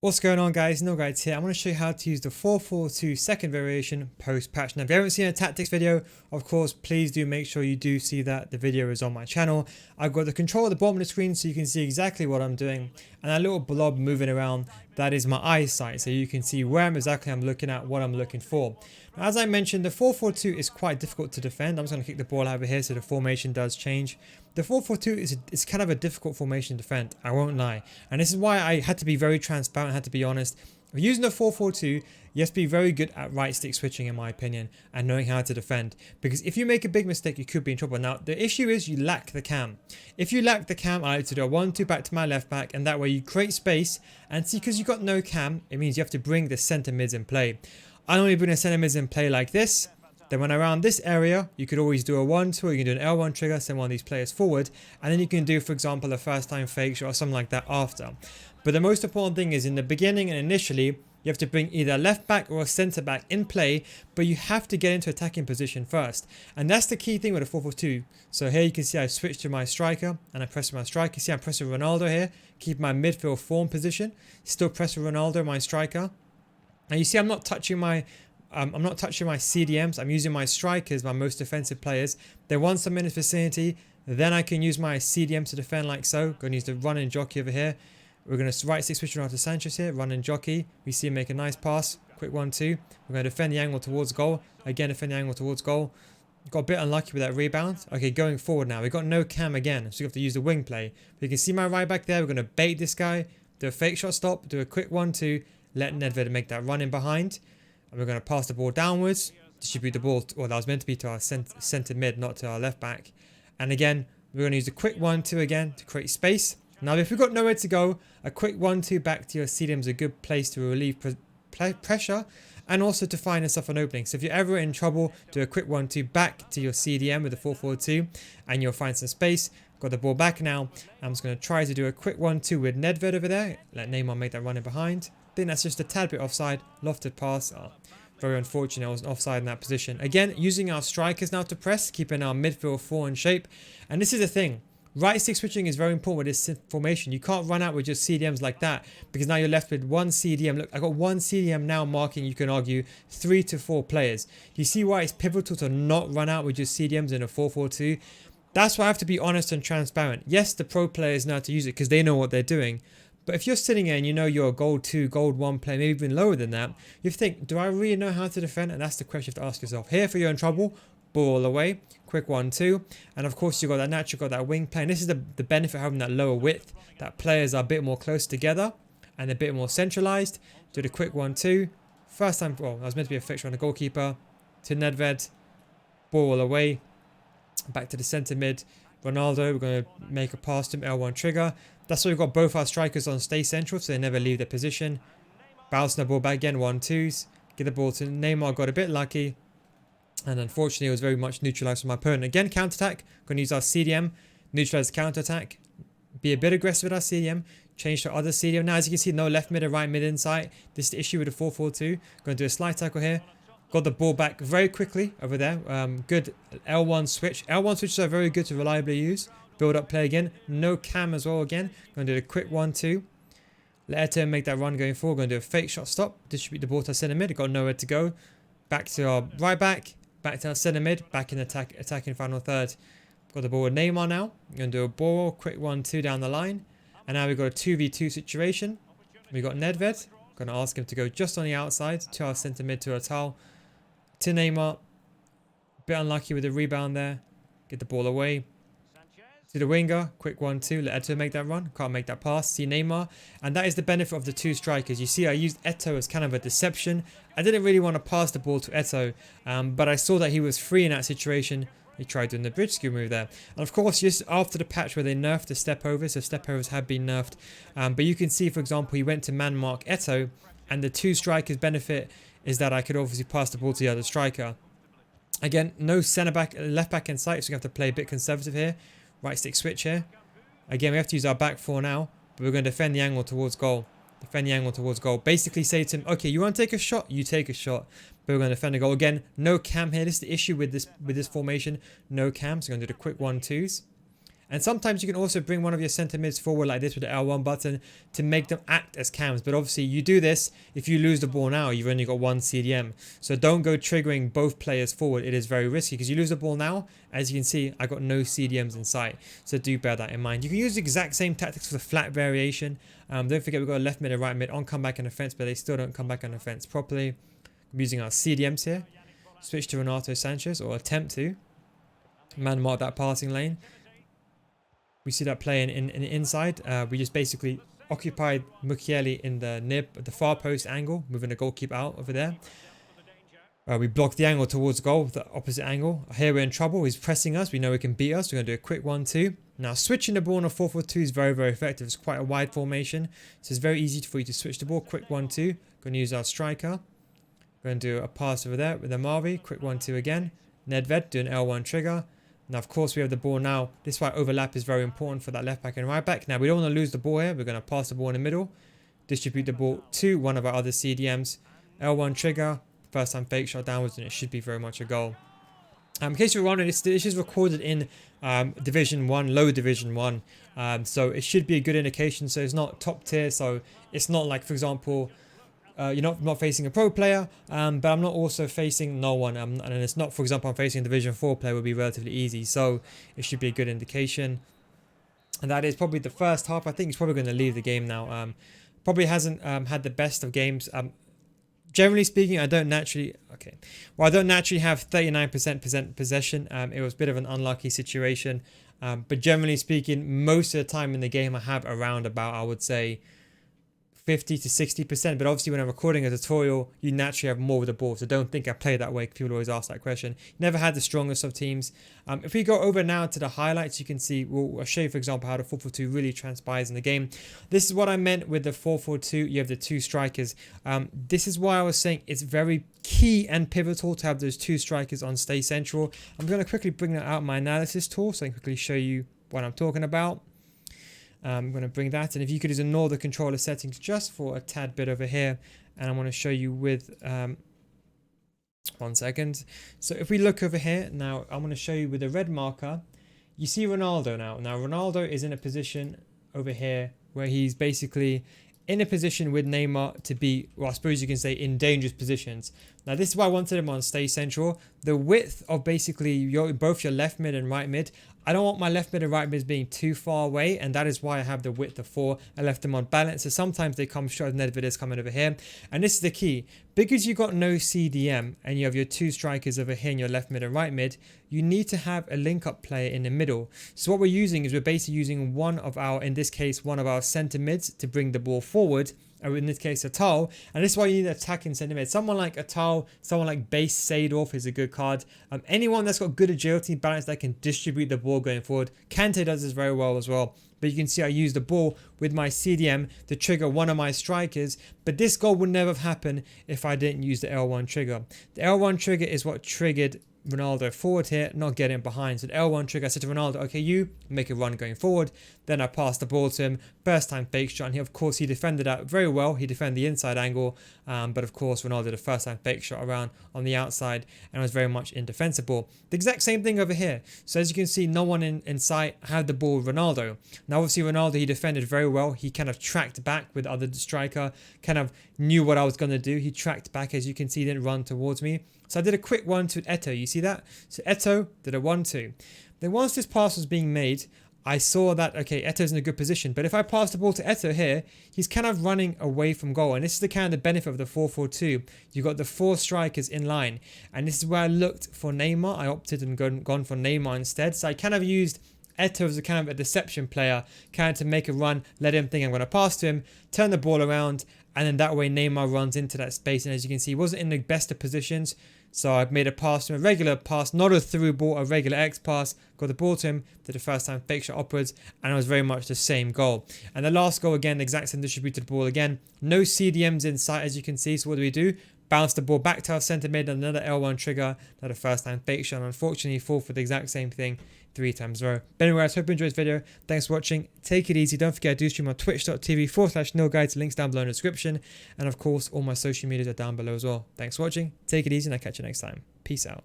What's going on, guys? No Guides here. I'm going to show you how to use the 4-4-2 second variation post patch. Now if you haven't seen a tactics video, of course please do make sure you do see that the video is on my channel. I've got the control at the bottom of the screen so you can see exactly what I'm doing, and that little blob moving around, that is my eyesight, so you can see where I'm looking at, what I'm looking for. Now, as I mentioned, the 4-4-2 is quite difficult to defend. I'm just going to kick the ball over here so the formation does change. The 4-4-2 is kind of a difficult formation to defend, I won't lie. And this is why I had to be very transparent, had to be honest. If using the 4-4-2, you have to be very good at right stick switching, in my opinion, and knowing how to defend. Because if you make a big mistake, you could be in trouble. Now, the issue is you lack the cam. If you lack the cam, I like to do a 1-2 back to my left back, and that way you create space. And see, because you've got no cam, it means you have to bring the centre mids in play. I normally bring the centre mids in play like this. Then when around this area, you could always do a 1-2, or you can do an L1 trigger, send one of these players forward, and then you can do, for example, a first time fake shot or something like that after. But the most important thing is in the beginning and initially, you have to bring either a left back or a centre back in play, but you have to get into attacking position first. And that's the key thing with a 4-4-2. So here you can see I switch to my striker and I press my striker. See, I'm pressing Ronaldo here, keep my midfield form position, still press Ronaldo, my striker. And you see I'm not touching my CDMs. I'm using my strikers, my most defensive players. They want some in his vicinity. Then I can use my CDM to defend like so. Going to use the run and jockey over here. We're going to right stick switch around to Sanchez here. Run and jockey. We see him make a nice pass. Quick 1-2. We're going to defend the angle towards goal. Again, defend the angle towards goal. Got a bit unlucky with that rebound. Okay, going forward now. We've got no cam again, so we have to use the wing play. But you can see my right back there. We're going to bait this guy. Do a fake shot stop. Do a quick 1-2. Let Nedved make that run in behind. And we're going to pass the ball downwards, distribute the ball, that was meant to be to our centre mid, not to our left back. And again, we're going to use a quick 1-2 again to create space. Now, if we've got nowhere to go, a quick 1-2 back to your CDM is a good place to relieve pressure and also to find yourself an opening. So if you're ever in trouble, do a quick 1-2 back to your CDM with a 4-4-2 and you'll find some space. Got the ball back now. I'm just going to try to do a quick 1-2 with Nedved over there. Let Neymar make that run in behind. I think that's just a tad bit offside. Lofted pass. Oh, very unfortunate. I was offside in that position. Again, using our strikers now to press, keeping our midfield four in shape. And this is the thing. Right stick switching is very important with this formation. You can't run out with just CDMs like that because now you're left with one CDM. Look, I got one CDM now marking, you can argue, 3 to 4 players. You see why it's pivotal to not run out with just CDMs in a 4-4-2? That's why I have to be honest and transparent. Yes, the pro players know how to use it because they know what they're doing. But if you're sitting here and you know you're a gold 2, gold 1 player, maybe even lower than that, you think, do I really know how to defend? And that's the question you have to ask yourself. Here, if you're in trouble, ball away, quick 1-2. And of course, you've got that natural, got that wing play. And this is the benefit of having that lower width, that players are a bit more close together and a bit more centralized. Do the quick 1-2. First time, well, that was meant to be a fixture on the goalkeeper. To Nedved, ball away, back to the centre mid. Ronaldo, we're going to make a pass to him, L1 trigger. That's why we've got both our strikers on stay central, so they never leave their position. Bouncing the ball back again, 1-2s. Get the ball to Neymar, got a bit lucky. And unfortunately, it was very much neutralised from my opponent. Again, counter-attack. Going to use our CDM. Neutralise counter-attack. Be a bit aggressive with our CDM. Change to other CDM. Now, as you can see, no left mid and right mid inside. This is the issue with the 4-4-2. Going to do a slide tackle here. Got the ball back very quickly over there. Good L1 switch. L1 switches are very good to reliably use. Build up play again. No cam as well again. Going to do a quick 1-2. Let Eto'o make that run going forward. Going to do a fake shot stop. Distribute the ball to our centre mid. Got nowhere to go. Back to our right back. Back to our centre mid. Back in attacking final third. Got the ball with Neymar now. Going to do a ball. Quick 1-2 down the line. And now we've got a 2v2 situation. We've got Nedved. Going to ask him to go just on the outside. To our centre mid to Atal. To Neymar. Bit unlucky with the rebound there. Get the ball away. To the winger, quick 1-2, let Eto'o make that run, can't make that pass, see Neymar, and that is the benefit of the two strikers. You see I used Eto'o as kind of a deception. I didn't really want to pass the ball to Eto'o, but I saw that he was free in that situation. He tried doing the bridge skew move there. And of course, just after the patch where they nerfed the step overs, so step overs have been nerfed, but you can see, for example, he went to man mark Eto'o, and the two strikers benefit is that I could obviously pass the ball to the other striker. Again, no centre back, left back in sight, so we have to play a bit conservative here. Right stick switch here. Again, we have to use our back four now, but we're going to defend the angle towards goal. Defend the angle towards goal. Basically say to him, okay, you want to take a shot? You take a shot. But we're going to defend the goal. Again, no cam here. This is the issue with this formation. No cam. So we're going to do the quick 1-2s. And sometimes you can also bring one of your center mids forward like this with the L1 button to make them act as cams. But obviously you do this, if you lose the ball now, you've only got one CDM. So don't go triggering both players forward. It is very risky because you lose the ball now. As you can see, I got no CDMs in sight. So do bear that in mind. You can use the exact same tactics for the flat variation. Don't forget we've got a left mid and right mid on comeback and offense, but they still don't come back on offense properly. I'm using our CDMs here. Switch to Renato Sanchez, or attempt to. Man mark that passing lane. We see that playing in the inside. We just basically occupied Mukiele in the far post angle, moving the goalkeeper out over there. We blocked the angle towards goal, the opposite angle. Here we're in trouble. He's pressing us. We know he can beat us. We're going to do a quick 1-2. Now switching the ball on a 4-4-2 is very, very effective. It's quite a wide formation, so it's very easy for you to switch the ball. Quick 1-2. Going to use our striker. Going to do a pass over there with Amavi. Quick 1-2 again. Nedved, do an L1 trigger. Now, of course, we have the ball now. This is why overlap is very important for that left back and right back. Now, we don't want to lose the ball here. We're going to pass the ball in the middle. Distribute the ball to one of our other CDMs. L1 trigger. First time fake shot downwards, and it should be very much a goal. In case you're wondering, this is recorded in Division 1, low Division 1. So it should be a good indication. So it's not top tier. So it's not like, for example, you're not facing a pro player, but I'm not also facing no one. And it's not, for example, I'm facing a Division 4 player, would be relatively easy. So it should be a good indication. And that is probably the first half. I think he's probably going to leave the game now. Probably hasn't had the best of games. Generally speaking, I don't naturally have 39% possession. It was a bit of an unlucky situation. But generally speaking, most of the time in the game, I have around about, I would say, 50 to 60%, but obviously when I'm recording a tutorial, you naturally have more with the ball, so don't think I play that way. People always ask that question. Never had the strongest of teams. If we go over now to the highlights, you can see, I'll show you, for example, how the 4-4-2 really transpires in the game. This is what I meant with the 4-4-2. You have the two strikers. This is why I was saying it's very key and pivotal to have those two strikers on stay central. I'm going to quickly bring that out my analysis tool so I can quickly show you what I'm talking about. I'm going to bring that, and if you could just ignore the controller settings just for a tad bit over here, and I want to show you with 1 second. So if we look over here now, I'm going to show you with the red marker. You see Ronaldo now. Now Ronaldo is in a position over here where he's basically in a position with Neymar to be, well, I suppose you can say, in dangerous positions. Now this is why I wanted him on stay central. The width of basically both your left mid and right mid, I don't want my left mid and right mid being too far away, and that is why I have the width of 4. I left them on balance, so sometimes they come short. Nedved is coming over here, and this is the key. Because you got no CDM and you have your two strikers over here in your left mid and right mid, you need to have a link up player in the middle. So what we're using is we're basically using one of our center mids to bring the ball forward, or in this case Atal, and this is why you need attacking centre mid. Someone like Atal, someone like Base Seedorf is a good card. Anyone that's got good agility, balance, that can distribute the ball going forward. Kante does this very well as well. But you can see I use the ball with my CDM to trigger one of my strikers. But this goal would never have happened if I didn't use the L1 trigger. The L1 trigger is what triggered Ronaldo forward here, not getting behind. So the L1 trigger, I said to Ronaldo, okay, you make a run going forward. Then I passed the ball to him. First time fake shot. And he, of course, he defended that very well. He defended the inside angle. But of course, Ronaldo did a first time fake shot around on the outside and was very much indefensible. The exact same thing over here. So as you can see, no one in sight had the ball with Ronaldo. Now, obviously, Ronaldo, he defended very well. He kind of tracked back with the other striker, kind of knew what I was going to do. He tracked back, as you can see, didn't run towards me. So I did a quick 1-2 with Eto. You see that? So Eto did a 1-2. Then once this pass was being made, I saw that, okay, Eto's in a good position. But if I pass the ball to Eto here, he's kind of running away from goal. And this is the kind of benefit of the 4-4-2. You've got the 4 strikers in line. And this is where I looked for Neymar. I opted and gone for Neymar instead. So I kind of used Eto as a kind of a deception player, kind of to make a run, let him think I'm going to pass to him, turn the ball around, and then that way Neymar runs into that space. And as you can see, he wasn't in the best of positions. So I made a pass to him, a regular pass, not a through ball, a regular X pass. Got the ball to him, did the first time fake shot upwards, and it was very much the same goal. And the last goal again, the exact same, distributed ball again. No CDMs in sight, as you can see. So what do? Bounce the ball back to our centre mid, another L1 trigger, another first time fake shot. Unfortunately, fall for the exact same thing 3 times in a row. But anyway, I hope you enjoyed this video. Thanks for watching. Take it easy. Don't forget I do stream on twitch.tv/NilGuides. Links down below in the description. And of course, all my social medias are down below as well. Thanks for watching. Take it easy, and I'll catch you next time. Peace out.